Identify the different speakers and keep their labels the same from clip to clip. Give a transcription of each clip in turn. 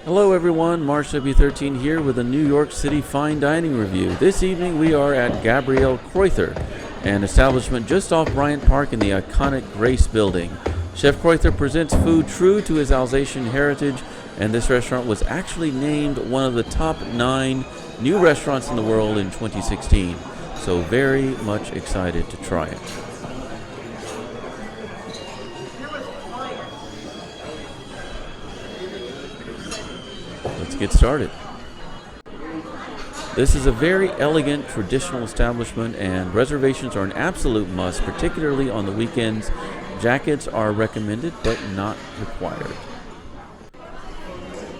Speaker 1: Hello everyone, March W13 here with a New York City fine dining review. This evening we are at Gabriel Kreuther, an establishment just off Bryant Park in the iconic Grace building. Chef Kreuther presents food true to his Alsatian heritage, and this restaurant was actually named one of the top 9 new restaurants in the world in 2016. So very much excited to try it. Let's get started. This is a very elegant, traditional establishment, and reservations are an absolute must, particularly on the weekends. Jackets are recommended, but not required.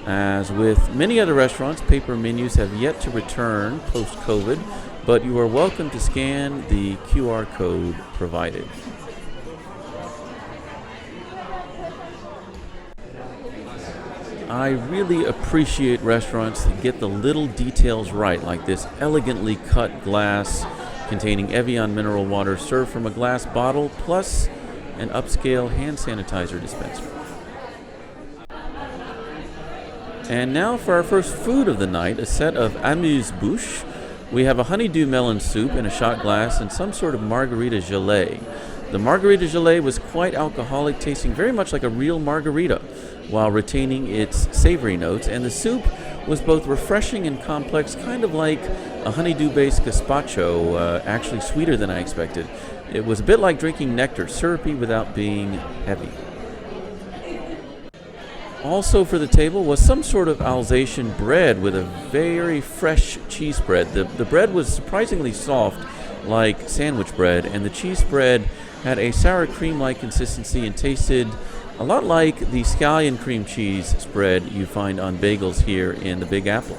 Speaker 1: As with many other restaurants, paper menus have yet to return post-COVID, but you are welcome to scan the QR code provided. I really appreciate restaurants that get the little details right, like this elegantly cut glass containing Evian mineral water served from a glass bottle, plus an upscale hand sanitizer dispenser. And now for our first food of the night, a set of amuse-bouche. We have a honeydew melon soup in a shot glass and some sort of margarita gelée. The margarita gelée was quite alcoholic, tasting very much like a real margarita, while retaining its savory notes, and the soup was both refreshing and complex, kind of like a honeydew-based gazpacho, actually sweeter than I expected. It was a bit like drinking nectar, syrupy without being heavy. Also for the table was some sort of Alsatian bread with a very fresh cheese spread. The bread was surprisingly soft, like sandwich bread, and the cheese spread had a sour cream-like consistency and tasted a lot like the scallion cream cheese spread you find on bagels here in the Big Apple.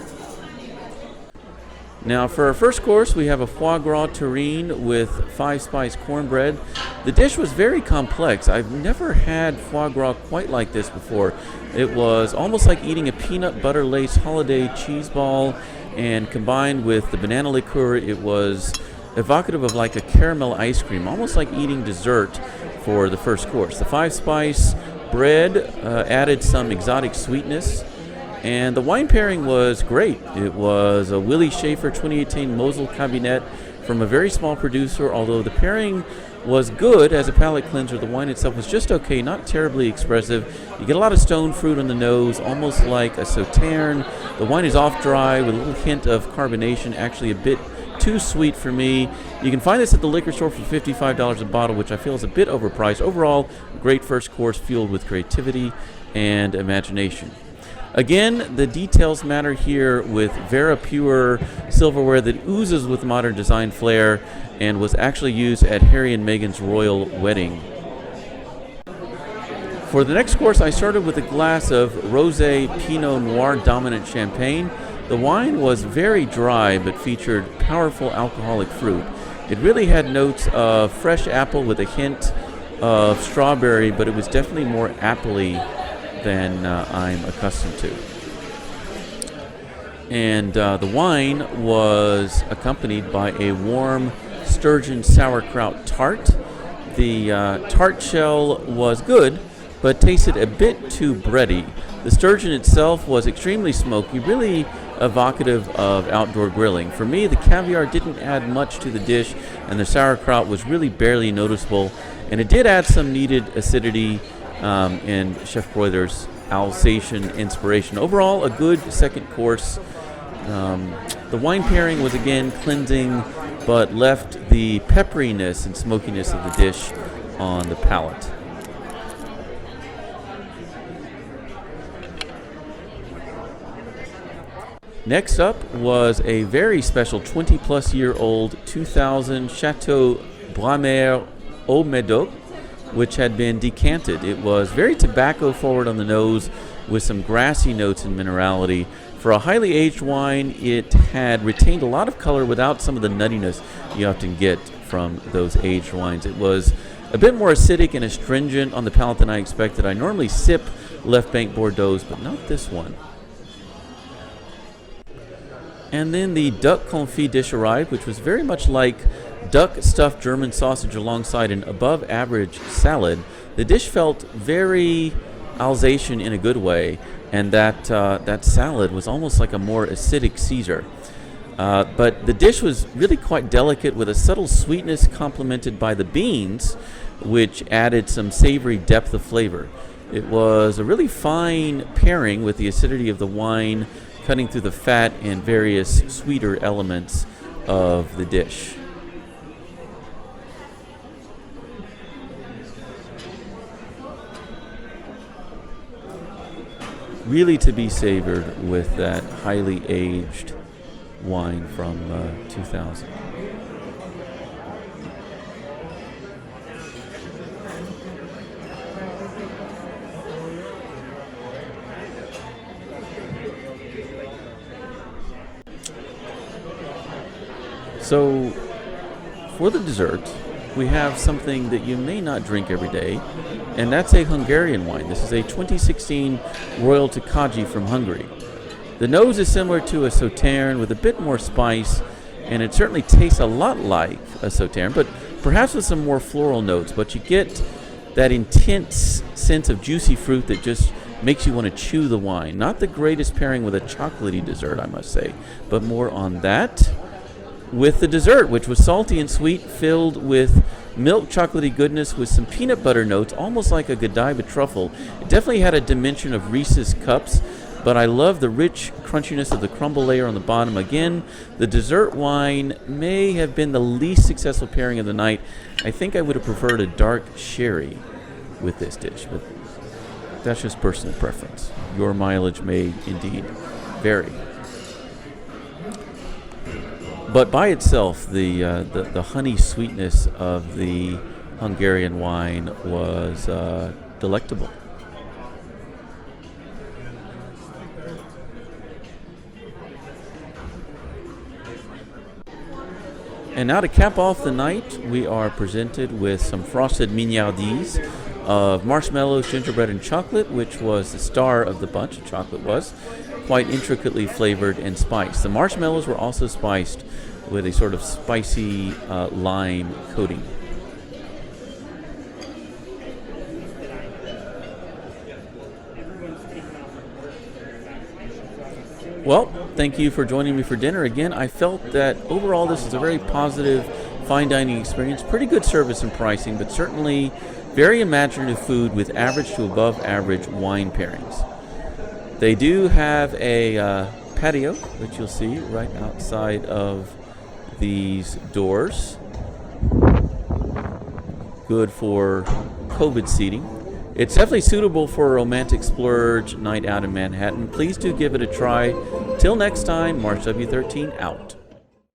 Speaker 1: Now for our first course, we have a foie gras terrine with 5-spice cornbread. The dish was very complex. I've never had foie gras quite like this before. It was almost like eating a peanut butter lace holiday cheese ball, and combined with the banana liqueur, it was evocative of like a caramel ice cream, almost like eating dessert for the first course. The 5-spice bread added some exotic sweetness, and the wine pairing was great. It was a Willie Schaefer 2018 Mosel Cabinet from a very small producer. Although the pairing was good as a palate cleanser, the wine itself was just okay, not terribly expressive. You get a lot of stone fruit on the nose, almost like a Sauternes. The wine is off dry with a little hint of carbonation, actually a bit too sweet for me. You can find this at the liquor store for $55 a bottle, which I feel is a bit overpriced. Overall, great first course fueled with creativity and imagination. Again, the details matter here with Vera Pure silverware that oozes with modern design flair and was actually used at Harry and Meghan's royal wedding. For the next course, I started with a glass of Rosé Pinot Noir dominant champagne. The wine was very dry but featured powerful alcoholic fruit. It really had notes of fresh apple with a hint of strawberry, but it was definitely more appley than I'm accustomed to. And the wine was accompanied by a warm sturgeon sauerkraut tart. The tart shell was good, but tasted a bit too bready. The sturgeon itself was extremely smoky, really evocative of outdoor grilling. For me, the caviar didn't add much to the dish, and the sauerkraut was really barely noticeable, and it did add some needed acidity in Chef Kreuther's Alsatian inspiration. Overall, a good second course. The wine pairing was again cleansing, but left the pepperiness and smokiness of the dish on the palate. Next up was a very special 20-plus-year-old 2000 Chateau Bramer au Médoc, which had been decanted. It was very tobacco-forward on the nose with some grassy notes and minerality. For a highly aged wine, it had retained a lot of color without some of the nuttiness you often get from those aged wines. It was a bit more acidic and astringent on the palate than I expected. I normally sip Left Bank Bordeaux, but not this one. And then the duck confit dish arrived, which was very much like duck stuffed German sausage alongside an above-average salad. The dish felt very Alsatian in a good way, and that salad was almost like a more acidic Caesar. But the dish was really quite delicate with a subtle sweetness complemented by the beans, which added some savory depth of flavor. It was a really fine pairing with the acidity of the wine cutting through the fat and various sweeter elements of the dish. Really to be savored with that highly aged wine from 2000. So, for the dessert, we have something that you may not drink every day, and that's a Hungarian wine. This is a 2016 Royal Takagi from Hungary. The nose is similar to a Sauternes with a bit more spice, and it certainly tastes a lot like a Sauternes, but perhaps with some more floral notes. But you get that intense sense of juicy fruit that just makes you want to chew the wine. Not the greatest pairing with a chocolatey dessert, I must say, but more on that with the dessert, which was salty and sweet, filled with milk chocolatey goodness with some peanut butter notes, almost like a Godiva truffle. It definitely had a dimension of Reese's Cups, but I love the rich crunchiness of the crumble layer on the bottom. Again, the dessert wine may have been the least successful pairing of the night. I think I would have preferred a dark sherry with this dish, but that's just personal preference. Your mileage may indeed vary. But by itself, the honey sweetness of the Hungarian wine was delectable. And now to cap off the night, we are presented with some frosted mignardises of marshmallows, gingerbread, and chocolate, which was the star of the bunch. The chocolate was quite intricately flavored and spiced. The marshmallows were also spiced with a sort of spicy lime coating. Well, thank you for joining me for dinner again. I felt that overall this is a very positive fine dining experience. Pretty good service and pricing, but certainly very imaginative food with average to above average wine pairings. They do have a patio, which you'll see right outside of these doors. Good for COVID seating. It's definitely suitable for a romantic splurge night out in Manhattan. Please do give it a try. Till next time, March W13 out.